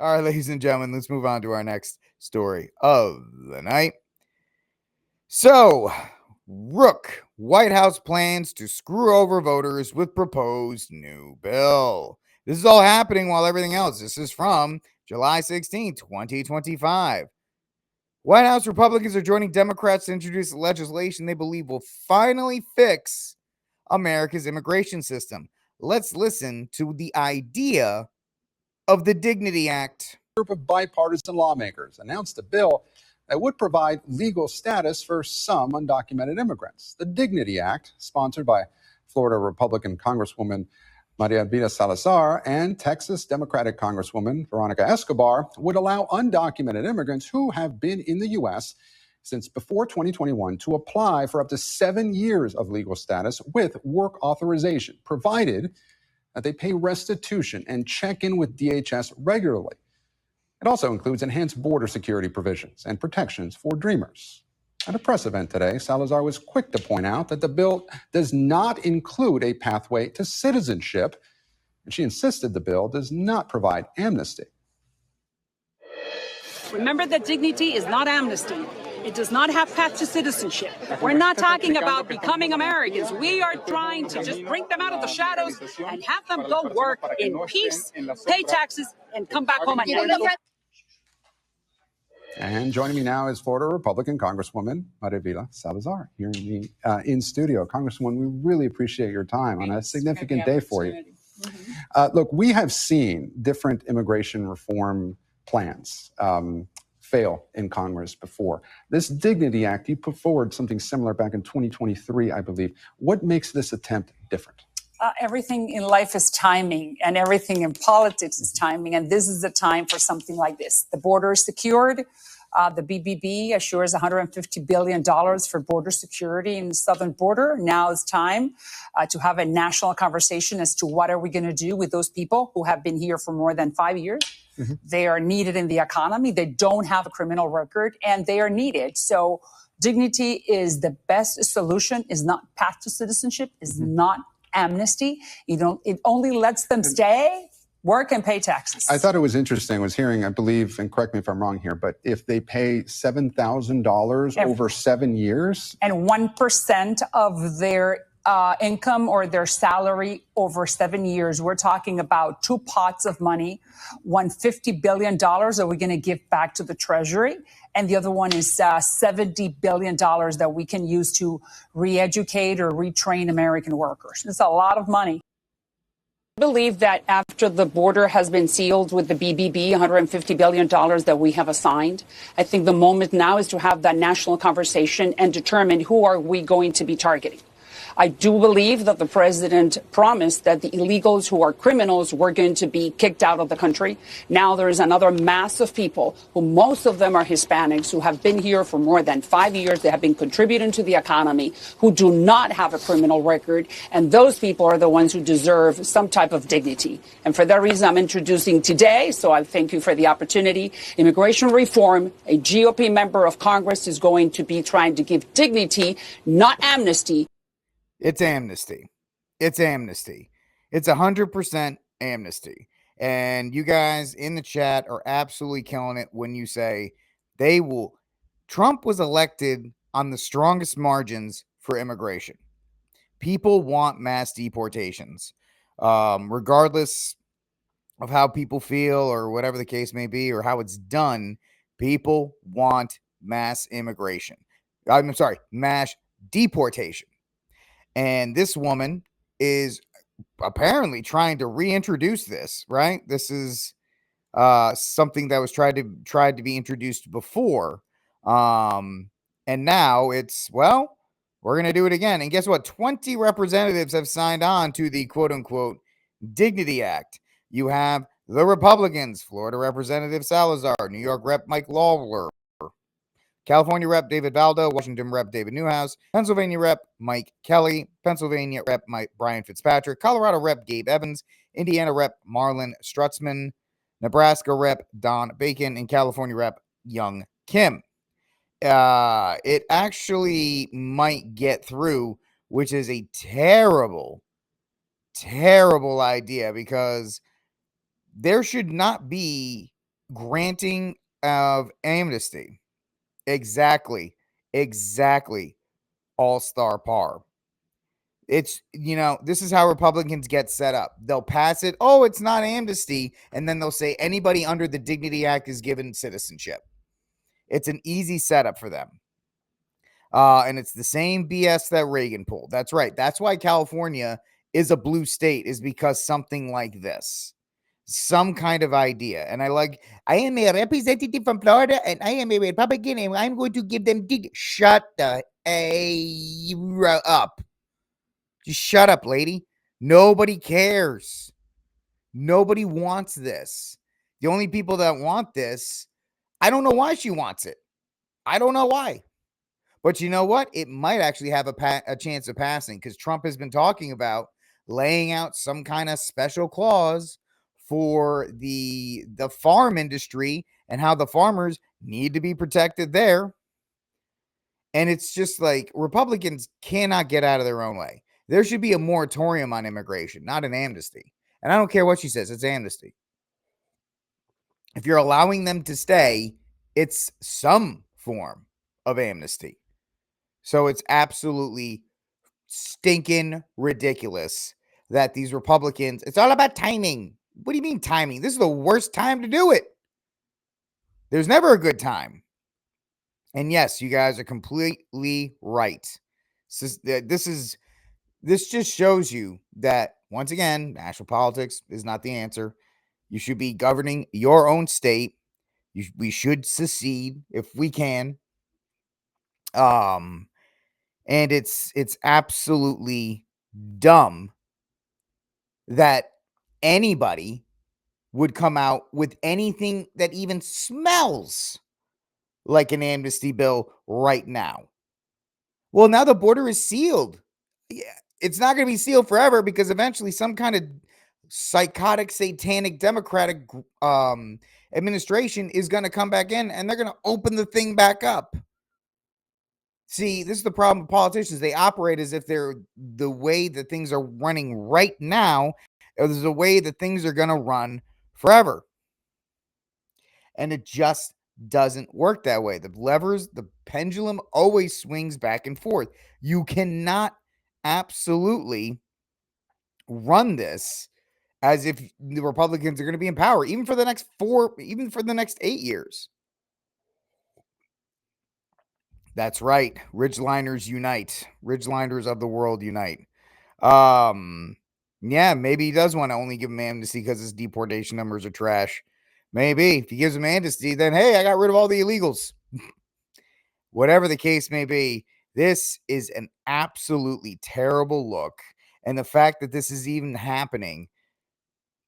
All right, ladies and gentlemen, let's move on to our next story of the night. So, Rook, White House plans to screw over voters with proposed new bill. This is all happening while everything else. This is from July 16, 2025. White House Republicans are joining Democrats to introduce legislation they believe will finally fix America's immigration system. Let's listen to the idea of the Dignity Act. A group of bipartisan lawmakers announced a bill that would provide legal status for some undocumented immigrants. The Dignity Act, sponsored by Florida Republican Congresswoman María Elvira Salazar and Texas Democratic Congresswoman Veronica Escobar, would allow undocumented immigrants who have been in the U.S. since before 2021 to apply for up to 7 years of legal status with work authorization, provided that they pay restitution and check in with DHS regularly. It also includes enhanced border security provisions and protections for Dreamers. At a press event today, Salazar was quick to point out that the bill does not include a pathway to citizenship, and she insisted the bill does not provide amnesty. Remember that dignity is not amnesty. It does not have path to citizenship. We're not talking about becoming Americans. We are trying to just bring them out of the shadows and have them go work in peace, pay taxes, and come back home. And joining me now is Florida Republican Congresswoman María Elvira Salazar here in studio. Congresswoman, we really appreciate your time on a significant day for you. Look, we have seen different immigration reform plans fail in Congress before. This Dignity Act, you put forward something similar back in 2023, I believe. What makes this attempt different? Everything in life is timing, and everything in politics is timing, and this is the time for something like this. The border is secured. The BBB assures $150 billion for border security in the southern border. Now it's time to have a national conversation as to what are we going to do with those people who have been here for more than 5 years. Mm-hmm. They are needed in the economy. They don't have a criminal record, and they are needed. So dignity is the best solution, is not path to citizenship, is not amnesty. It only lets them stay, work, and pay taxes. I thought it was interesting. I was hearing, I believe, and correct me if I'm wrong here, but if they pay $7,000 over 7 years, and 1% of their income or their salary over 7 years, we're talking about two pots of money. One, $50 billion that we're going to give back to the Treasury, and the other one is $70 billion that we can use to re-educate or retrain American workers. It's a lot of money. I believe that after the border has been sealed with the BBB, $150 billion that we have assigned, I think the moment now is to have that national conversation and determine who are we going to be targeting. I do believe that the president promised that the illegals who are criminals were going to be kicked out of the country. Now there is another mass of people, who most of them are Hispanics, who have been here for more than 5 years. They have been contributing to the economy, who do not have a criminal record. And those people are the ones who deserve some type of dignity. And for that reason, I'm introducing today, so I thank you for the opportunity, immigration reform. A GOP member of Congress is going to be trying to give dignity, not amnesty. It's amnesty. It's amnesty. It's 100% amnesty. And you guys in the chat are absolutely killing it when you say they will. Trump was elected on the strongest margins for immigration. People want mass deportations, regardless of how people feel or whatever the case may be or how it's done. People want mass immigration. I'm sorry, mass deportation. And this woman is apparently trying to reintroduce this, right? This is something that was tried to be introduced before. And now it's, well, we're going to do it again. And guess what? 20 representatives have signed on to the quote unquote Dignity Act. You have the Republicans, Florida Representative Salazar, New York Rep Mike Lawler, California Rep David Valdo, Washington Rep David Newhouse, Pennsylvania Rep Mike Kelly, Pennsylvania Rep Brian Fitzpatrick, Colorado Rep Gabe Evans, Indiana Rep Marlon Strutzman, Nebraska Rep Don Bacon, and California Rep Young Kim. It actually might get through, which is a terrible, terrible idea, because there should not be granting of amnesty. Exactly. All-star par. It's, this is how Republicans get set up. They'll pass it. Oh, it's not amnesty. And then they'll say anybody under the Dignity Act is given citizenship. It's an easy setup for them. And it's the same BS that Reagan pulled. That's right. That's why California is a blue state, is because something like this, some kind of idea. And I am a representative from Florida and I am a Republican and I'm going to give them shut the up. Just shut up, lady. Nobody cares. Nobody wants this. The only people that want this, I don't know why she wants it. I don't know why. But you know what? It might actually have a chance of passing, because Trump has been talking about laying out some kind of special clause for the farm industry and how the farmers need to be protected there. And it's just like Republicans cannot get out of their own way. There should be a moratorium on immigration, not an amnesty. And I don't care what she says, it's amnesty. If you're allowing them to stay, it's some form of amnesty. So it's absolutely stinking ridiculous that these Republicans, it's all about timing. What do you mean timing? This is the worst time to do it. There's never a good time. And yes, you guys are completely right. This just shows you that, once again, national politics is not the answer. You should be governing your own state. We should secede if we can. And it's absolutely dumb that anybody would come out with anything that even smells like an amnesty bill right now. Well, now the border is sealed. Yeah, it's not going to be sealed forever, because eventually some kind of psychotic, satanic, democratic administration is going to come back in and they're going to open the thing back up. See, this is the problem with politicians. They operate as if they're the way that things are running right now, or there's a way that things are going to run forever. And it just doesn't work that way. The pendulum always swings back and forth. You cannot absolutely run this as if the Republicans are going to be in power, even for the next 8 years. That's right. Ridgeliners unite. Ridgeliners of the world unite. Yeah, maybe he does want to only give him amnesty because his deportation numbers are trash. Maybe. If he gives him amnesty, then hey, I got rid of all the illegals. Whatever the case may be, this is an absolutely terrible look. And the fact that this is even happening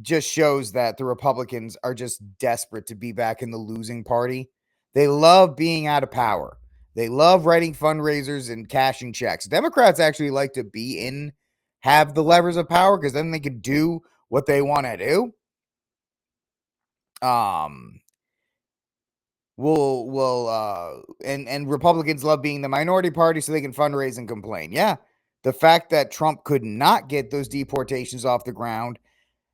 just shows that the Republicans are just desperate to be back in the losing party. They love being out of power. They love writing fundraisers and cashing checks. Democrats actually like to have the levers of power, because then they can do what they want to do. And Republicans love being the minority party so they can fundraise and complain. Yeah, the fact that Trump could not get those deportations off the ground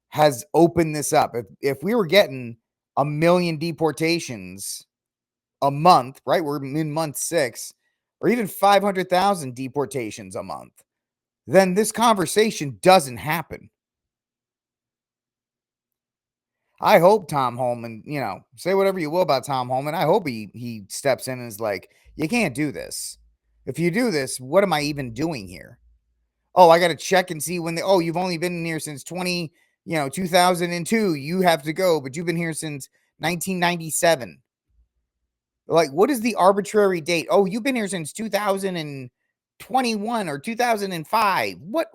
has opened this up. If we were getting 1 million deportations a month, right? We're in month 6, or even 500,000 deportations a month, then this conversation doesn't happen. I hope Tom Homan, say whatever you will about Tom Homan, I hope he steps in and is like, you can't do this. If you do this, what am I even doing here? Oh, I got to check and see when you've only been in here since 2002. You have to go, but you've been here since 1997. Like, what is the arbitrary date? Oh, you've been here since 2021 or 2005. What?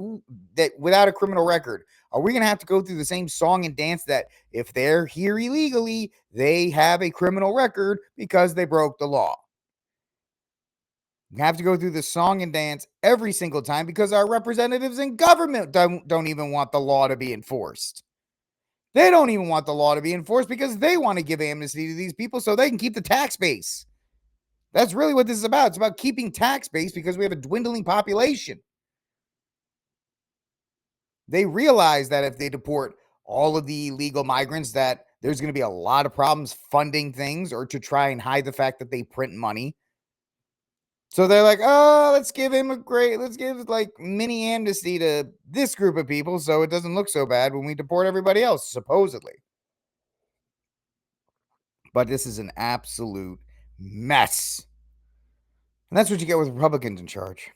That without a criminal record? Are we going to have to go through the same song and dance that if they're here illegally, they have a criminal record because they broke the law? We have to go through the song and dance every single time because our representatives in government don't even want the law to be enforced. They don't even want the law to be enforced because they want to give amnesty to these people so they can keep the tax base. That's really what this is about. It's about keeping tax base because we have a dwindling population. They realize that if they deport all of the illegal migrants, that There's going to be a lot of problems funding things or to try and hide the fact that they print money. So they're like, oh, let's give like mini amnesty to this group of people so it doesn't look so bad when we deport everybody else, supposedly. But this is an absolute mess. And that's what you get with Republicans in charge.